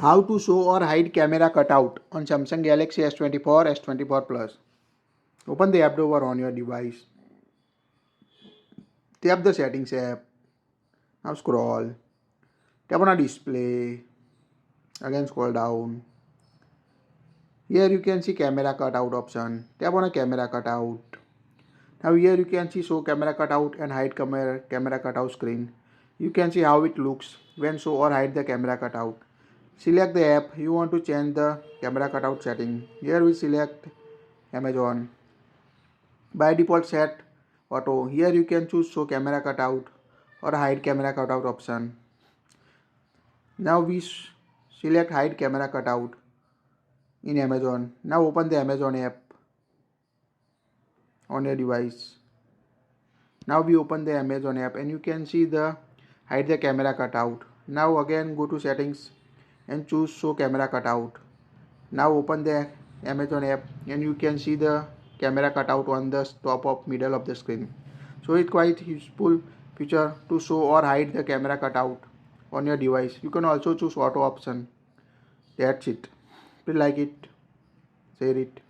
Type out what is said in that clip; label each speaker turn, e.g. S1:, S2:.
S1: How to show or hide camera cutout on Samsung Galaxy S24, S24 Plus. Open the app drawer on your device. Tap the settings app. Now scroll. Tap on a display. Again scroll down. Here you can see camera cutout option. Tap on a camera cutout. Now here you can see show camera cutout and hide camera cutout screen. You can see how it looks when show or hide the camera cutout. Select the app you want to change the camera cutout setting. Here we select Amazon. By default set auto. Here you can choose show camera cutout or hide camera cutout option. Now we select hide camera cutout in Amazon. Now open the Amazon app on your device. Now we open the Amazon app and you can see the hide the camera cutout. Now again go to settings and choose show camera cutout. Now open the Amazon app and you can see the camera cutout on the top of middle of the screen. So it's quite useful feature to show or hide the camera cutout on your device. You can also choose auto option. That's it. If you like it, share it.